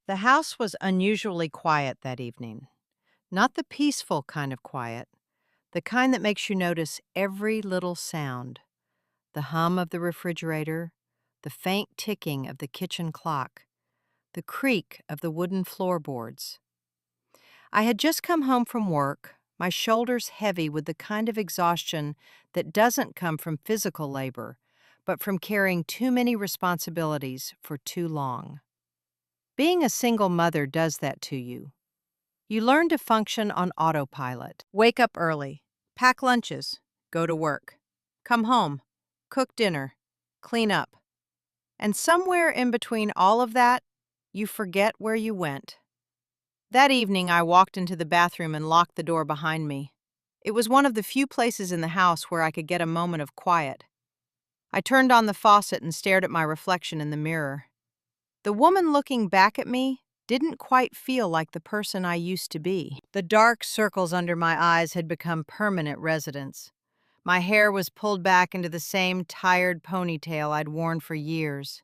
The house was unusually quiet that evening. Not the peaceful kind of quiet, the kind that makes you notice every little sound: the hum of the refrigerator, the faint ticking of the kitchen clock, the creak of the wooden floorboards. I had just come home from work, my shoulders heavy with the kind of exhaustion that doesn't come from physical labor, but from carrying too many responsibilities for too long. Being a single mother does that to you. You learn to function on autopilot. Wake up early, pack lunches, go to work, come home, cook dinner, clean up. And somewhere in between all of that, you forget where you went. That evening, I walked into the bathroom and locked the door behind me. It was one of the few places in the house where I could get a moment of quiet. I turned on the faucet and stared at my reflection in the mirror. The woman looking back at me didn't quite feel like the person I used to be. The dark circles under my eyes had become permanent residents. My hair was pulled back into the same tired ponytail I'd worn for years.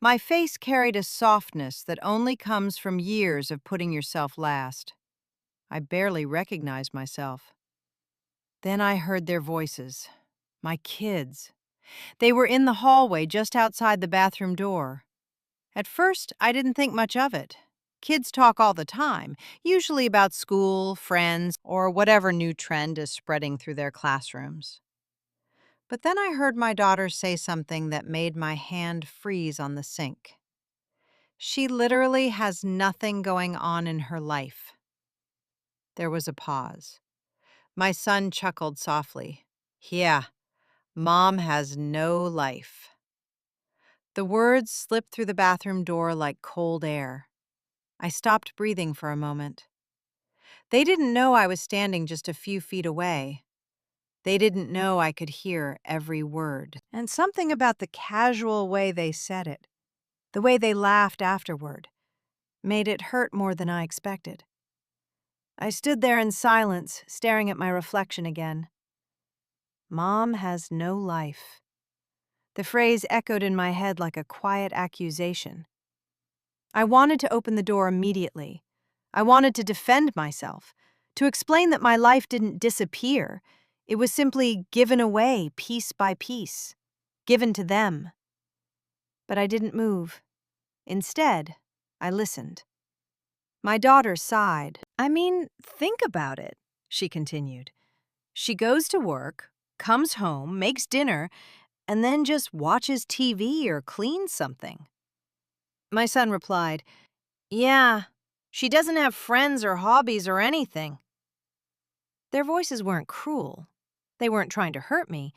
My face carried a softness that only comes from years of putting yourself last. I barely recognized myself. Then I heard their voices. My kids. They were in the hallway just outside the bathroom door. At first, I didn't think much of it. Kids talk all the time, usually about school, friends, or whatever new trend is spreading through their classrooms. But then I heard my daughter say something that made my hand freeze on the sink. She literally has nothing going on in her life. There was a pause. My son chuckled softly. Yeah, Mom has no life. The words slipped through the bathroom door like cold air. I stopped breathing for a moment. They didn't know I was standing just a few feet away. They didn't know I could hear every word. And something about the casual way they said it, the way they laughed afterward, made it hurt more than I expected. I stood there in silence, staring at my reflection again. Mom has no life. The phrase echoed in my head like a quiet accusation. I wanted to open the door immediately. I wanted to defend myself, to explain that my life didn't disappear. It was simply given away piece by piece, given to them. But I didn't move. Instead, I listened. My daughter sighed. I mean, think about it, she continued. She goes to work, comes home, makes dinner, and then just watches TV or cleans something. My son replied, Yeah, she doesn't have friends or hobbies or anything. Their voices weren't cruel. They weren't trying to hurt me.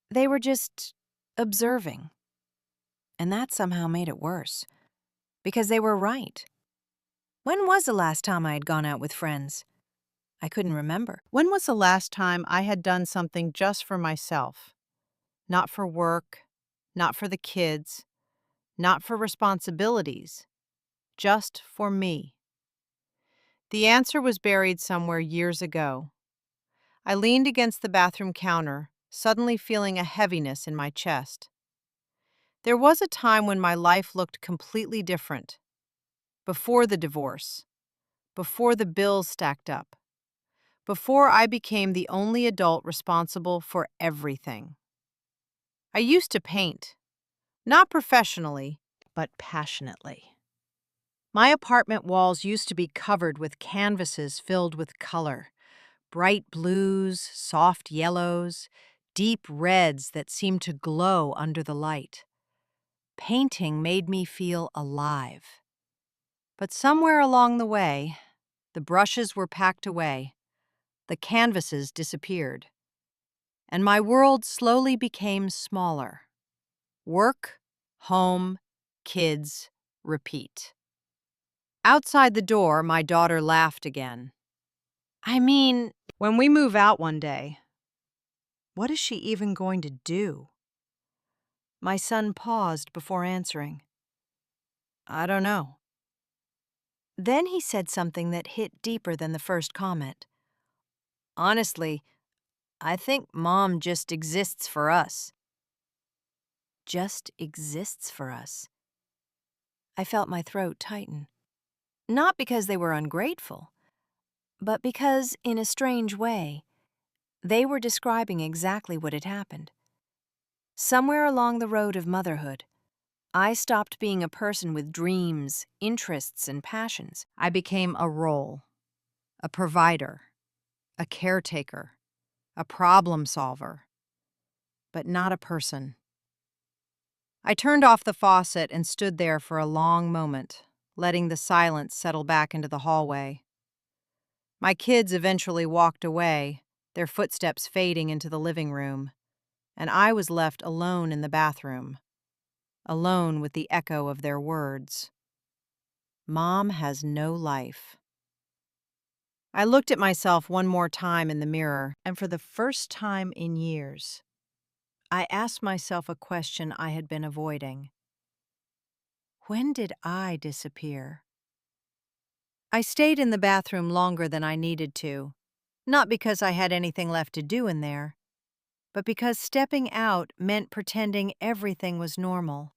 They were just observing. And that somehow made it worse, because they were right. When was the last time I had gone out with friends? I couldn't remember. When was the last time I had done something just for myself? Not for work, not for the kids, not for responsibilities, just for me. The answer was buried somewhere years ago. I leaned against the bathroom counter, suddenly feeling a heaviness in my chest. There was a time when my life looked completely different. Before the divorce, before the bills stacked up, before I became the only adult responsible for everything. I used to paint, not professionally, but passionately. My apartment walls used to be covered with canvases filled with color: bright blues, soft yellows, deep reds that seemed to glow under the light. Painting made me feel alive. But somewhere along the way, the brushes were packed away, the canvases disappeared, and my world slowly became smaller. Work, home, kids, repeat. Outside the door, my daughter laughed again. I mean, when we move out one day, what is she even going to do? My son paused before answering. I don't know. Then he said something that hit deeper than the first comment. Honestly, I think Mom just exists for us. Just exists for us. I felt my throat tighten. Not because they were ungrateful, but because, in a strange way, they were describing exactly what had happened. Somewhere along the road of motherhood, I stopped being a person with dreams, interests, and passions. I became a role, a provider, a caretaker, a problem solver, but not a person. I turned off the faucet and stood there for a long moment, letting the silence settle back into the hallway. My kids eventually walked away, their footsteps fading into the living room, and I was left alone in the bathroom, alone with the echo of their words. Mom has no life. I looked at myself one more time in the mirror, and for the first time in years, I asked myself a question I had been avoiding. When did I disappear? I stayed in the bathroom longer than I needed to, not because I had anything left to do in there, but because stepping out meant pretending everything was normal.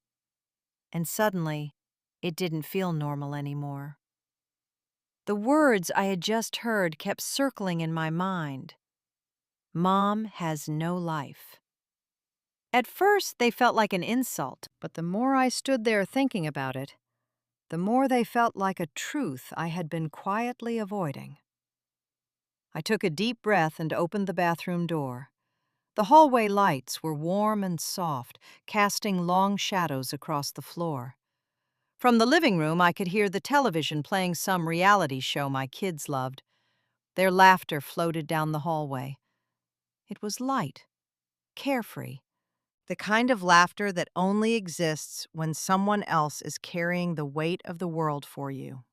And suddenly, it didn't feel normal anymore. The words I had just heard kept circling in my mind. Mom has no life. At first, they felt like an insult, but the more I stood there thinking about it, the more they felt like a truth I had been quietly avoiding. I took a deep breath and opened the bathroom door. The hallway lights were warm and soft, casting long shadows across the floor. From the living room, I could hear the television playing some reality show my kids loved. Their laughter floated down the hallway. It was light, carefree, the kind of laughter that only exists when someone else is carrying the weight of the world for you.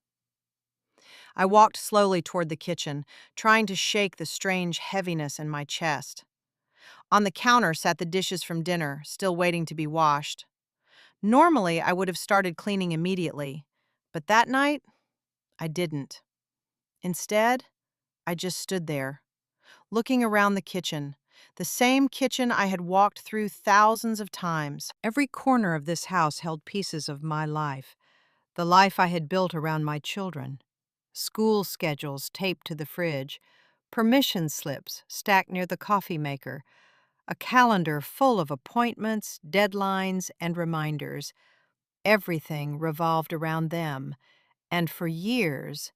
I walked slowly toward the kitchen, trying to shake the strange heaviness in my chest. On the counter sat the dishes from dinner, still waiting to be washed. Normally, I would have started cleaning immediately, but that night, I didn't. Instead, I just stood there, looking around the kitchen, the same kitchen I had walked through thousands of times. Every corner of this house held pieces of my life, the life I had built around my children. School schedules taped to the fridge, permission slips stacked near the coffee maker, a calendar full of appointments, deadlines, and reminders. Everything revolved around them, and for years,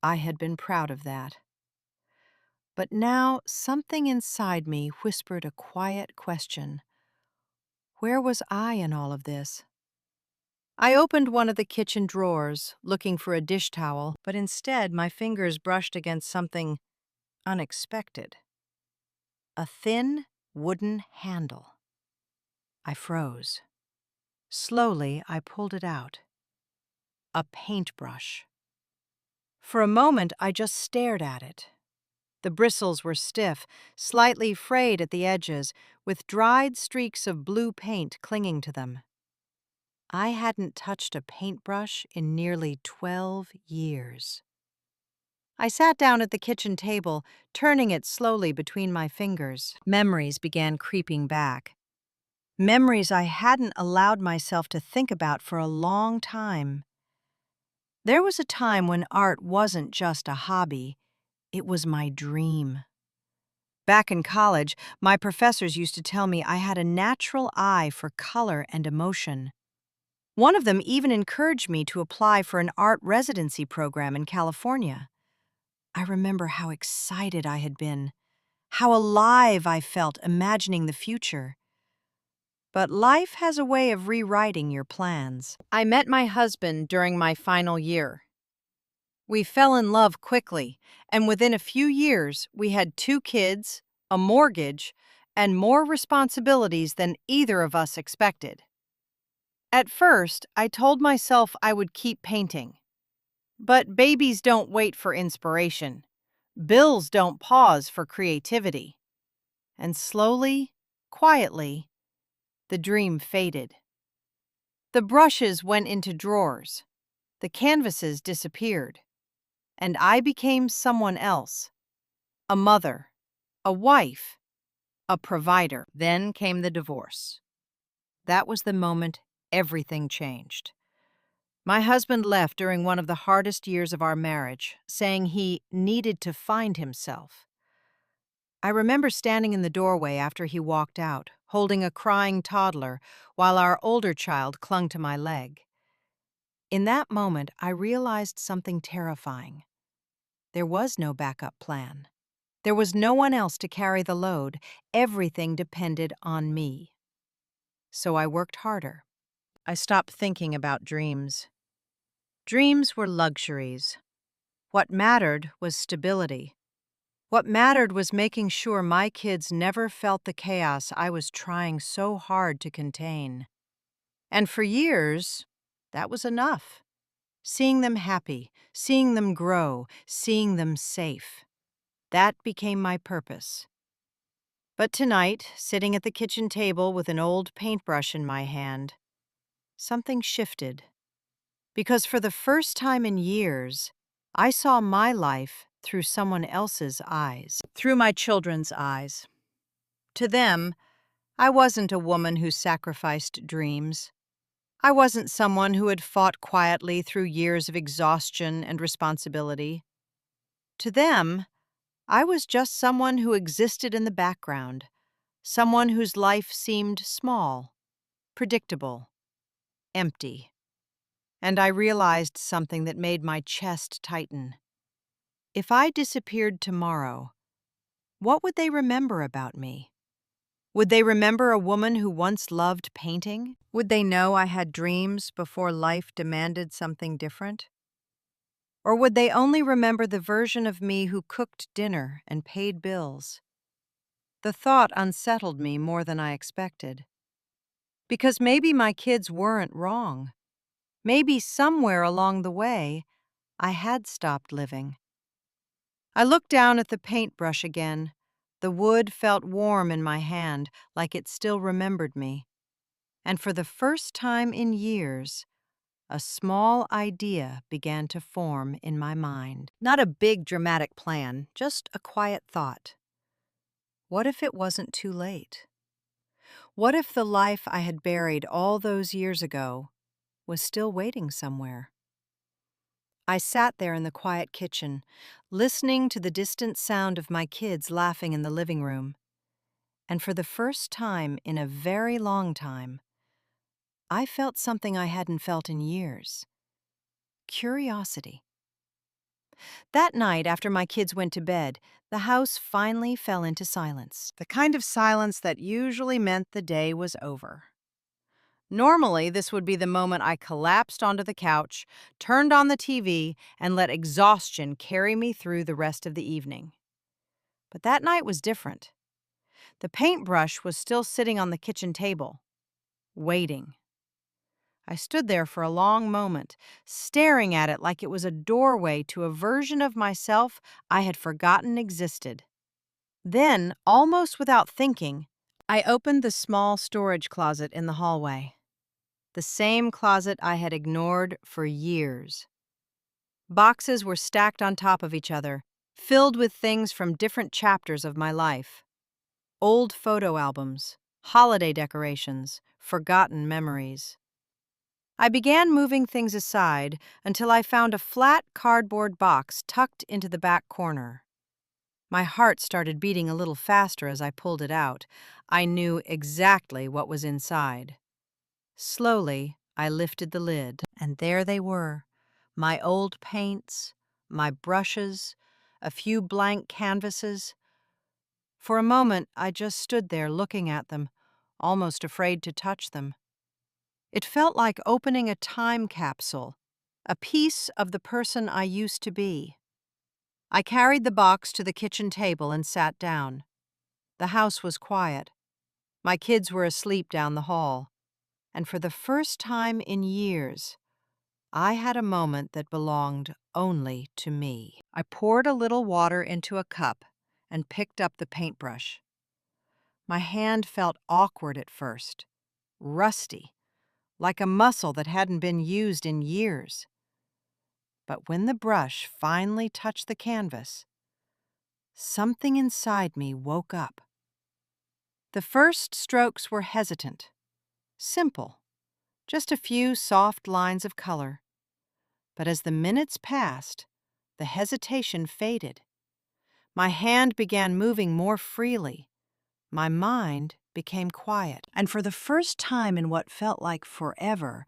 I had been proud of that. But now something inside me whispered a quiet question. Where was I in all of this? I opened one of the kitchen drawers, looking for a dish towel, but instead my fingers brushed against something unexpected. A thin, wooden handle. I froze. Slowly, I pulled it out. A paintbrush. For a moment, I just stared at it. The bristles were stiff, slightly frayed at the edges, with dried streaks of blue paint clinging to them. I hadn't touched a paintbrush in nearly 12 years. I sat down at the kitchen table, turning it slowly between my fingers. Memories began creeping back. Memories I hadn't allowed myself to think about for a long time. There was a time when art wasn't just a hobby, it was my dream. Back in college, my professors used to tell me I had a natural eye for color and emotion. One of them even encouraged me to apply for an art residency program in California. I remember how excited I had been, how alive I felt imagining the future. But life has a way of rewriting your plans. I met my husband during my final year. We fell in love quickly, and within a few years, we had 2 kids, a mortgage, and more responsibilities than either of us expected. At first, I told myself I would keep painting. But babies don't wait for inspiration. Bills don't pause for creativity. And slowly, quietly, the dream faded. The brushes went into drawers. The canvases disappeared. And I became someone else. A mother, a wife, a provider. Then came the divorce. That was the moment everything changed. My husband left during one of the hardest years of our marriage, saying he needed to find himself. I remember standing in the doorway after he walked out, holding a crying toddler while our older child clung to my leg. In that moment, I realized something terrifying. There was no backup plan. There was no one else to carry the load. Everything depended on me. So I worked harder. I stopped thinking about dreams. Dreams were luxuries. What mattered was stability. What mattered was making sure my kids never felt the chaos I was trying so hard to contain. And for years, that was enough. Seeing them happy, seeing them grow, seeing them safe. That became my purpose. But tonight, sitting at the kitchen table with an old paintbrush in my hand, something shifted. Because for the first time in years, I saw my life through someone else's eyes, through my children's eyes. To them, I wasn't a woman who sacrificed dreams. I wasn't someone who had fought quietly through years of exhaustion and responsibility. To them, I was just someone who existed in the background, someone whose life seemed small, predictable, empty. And I realized something that made my chest tighten. If I disappeared tomorrow, what would they remember about me? Would they remember a woman who once loved painting? Would they know I had dreams before life demanded something different? Or would they only remember the version of me who cooked dinner and paid bills? The thought unsettled me more than I expected. Because maybe my kids weren't wrong. Maybe somewhere along the way, I had stopped living. I looked down at the paintbrush again. The wood felt warm in my hand, like it still remembered me. And for the first time in years, a small idea began to form in my mind. Not a big dramatic plan, just a quiet thought. What if it wasn't too late? What if the life I had buried all those years ago was still waiting somewhere? I sat there in the quiet kitchen, listening to the distant sound of my kids laughing in the living room. And for the first time in a very long time, I felt something I hadn't felt in years: curiosity. That night, after my kids went to bed, the house finally fell into silence, the kind of silence that usually meant the day was over. Normally, this would be the moment I collapsed onto the couch, turned on the TV, and let exhaustion carry me through the rest of the evening. But that night was different. The paintbrush was still sitting on the kitchen table, waiting. I stood there for a long moment, staring at it like it was a doorway to a version of myself I had forgotten existed. Then, almost without thinking, I opened the small storage closet in the hallway. The same closet I had ignored for years. Boxes were stacked on top of each other, filled with things from different chapters of my life. Old photo albums, holiday decorations, forgotten memories. I began moving things aside until I found a flat cardboard box tucked into the back corner. My heart started beating a little faster as I pulled it out. I knew exactly what was inside. Slowly, I lifted the lid, and there they were, my old paints, my brushes, a few blank canvases. For a moment, I just stood there looking at them, almost afraid to touch them. It felt like opening a time capsule, a piece of the person I used to be. I carried the box to the kitchen table and sat down. The house was quiet. My kids were asleep down the hall. And for the first time in years, I had a moment that belonged only to me. I poured a little water into a cup and picked up the paintbrush. My hand felt awkward at first, rusty, like a muscle that hadn't been used in years. But when the brush finally touched the canvas, something inside me woke up. The first strokes were hesitant, simple, just a few soft lines of color. But as the minutes passed, the hesitation faded. My hand began moving more freely. My mind became quiet. And for the first time in what felt like forever,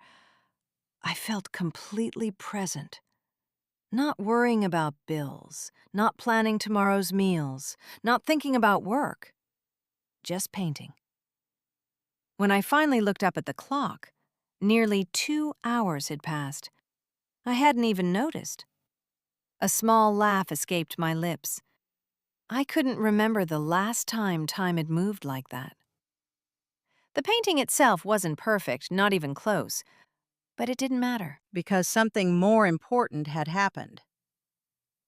I felt completely present. Not worrying about bills, not planning tomorrow's meals, not thinking about work, just painting. When I finally looked up at the clock, nearly 2 hours had passed. I hadn't even noticed. A small laugh escaped my lips. I couldn't remember the last time time had moved like that. The painting itself wasn't perfect, not even close, but it didn't matter. Because something more important had happened.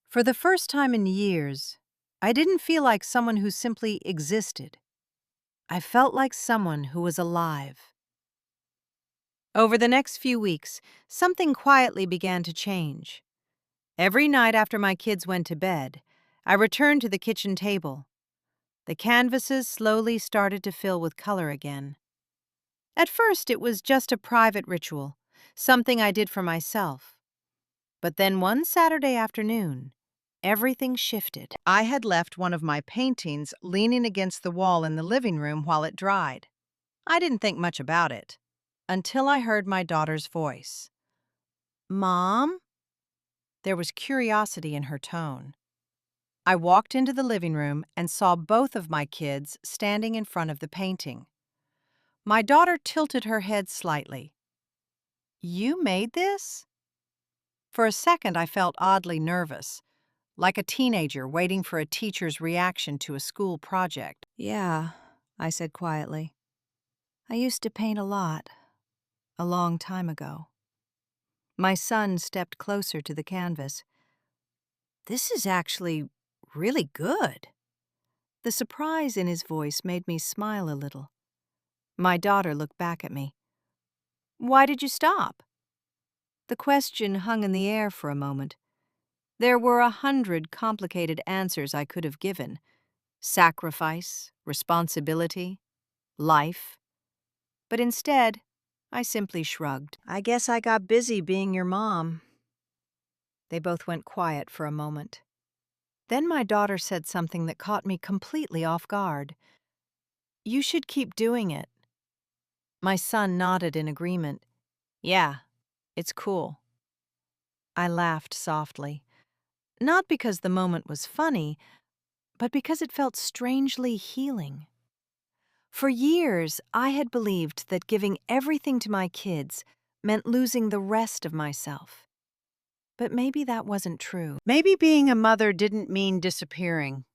For the first time in years, I didn't feel like someone who simply existed. I felt like someone who was alive. Over the next few weeks, something quietly began to change. Every night after my kids went to bed, I returned to the kitchen table. The canvases slowly started to fill with color again. At first, it was just a private ritual, something I did for myself. But then one Saturday afternoon, everything shifted. I had left one of my paintings leaning against the wall in the living room while it dried. I didn't think much about it until I heard my daughter's voice. "Mom?" There was curiosity in her tone. I walked into the living room and saw both of my kids standing in front of the painting. My daughter tilted her head slightly. "You made this?" For a second, I felt oddly nervous, like a teenager waiting for a teacher's reaction to a school project. "Yeah," I said quietly. "I used to paint a lot, a long time ago." My son stepped closer to the canvas. "This is actually really good." The surprise in his voice made me smile a little. My daughter looked back at me. "Why did you stop?" The question hung in the air for a moment. There were 100 complicated answers I could have given. Sacrifice, responsibility, life. But instead, I simply shrugged. "I guess I got busy being your mom." They both went quiet for a moment. Then my daughter said something that caught me completely off guard. "You should keep doing it." My son nodded in agreement. "Yeah, it's cool." I laughed softly, not because the moment was funny, but because it felt strangely healing. For years, I had believed that giving everything to my kids meant losing the rest of myself. But maybe that wasn't true. Maybe being a mother didn't mean disappearing.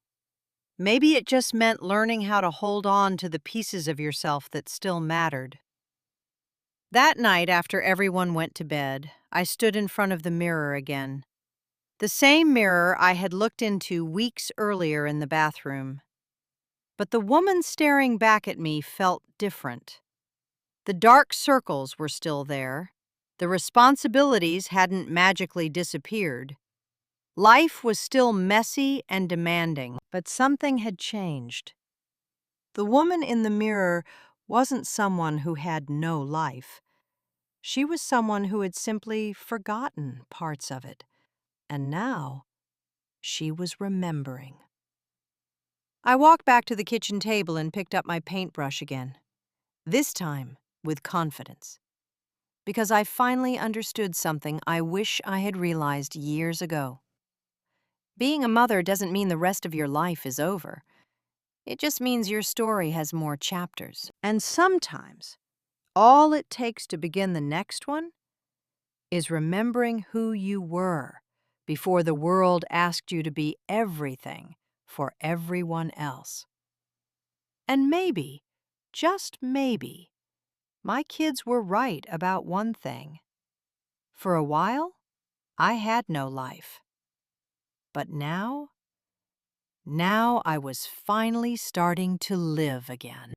Maybe it just meant learning how to hold on to the pieces of yourself that still mattered. That night, after everyone went to bed, I stood in front of the mirror again. The same mirror I had looked into weeks earlier in the bathroom. But the woman staring back at me felt different. The dark circles were still there. The responsibilities hadn't magically disappeared. Life was still messy and demanding, but something had changed. The woman in the mirror wasn't someone who had no life. She was someone who had simply forgotten parts of it, and now she was remembering. I walked back to the kitchen table and picked up my paintbrush again, this time with confidence, because I finally understood something I wish I had realized years ago. Being a mother doesn't mean the rest of your life is over. It just means your story has more chapters. And sometimes, all it takes to begin the next one is remembering who you were before the world asked you to be everything for everyone else. And maybe, just maybe, my kids were right about one thing. For a while, I had no life. But now I was finally starting to live again.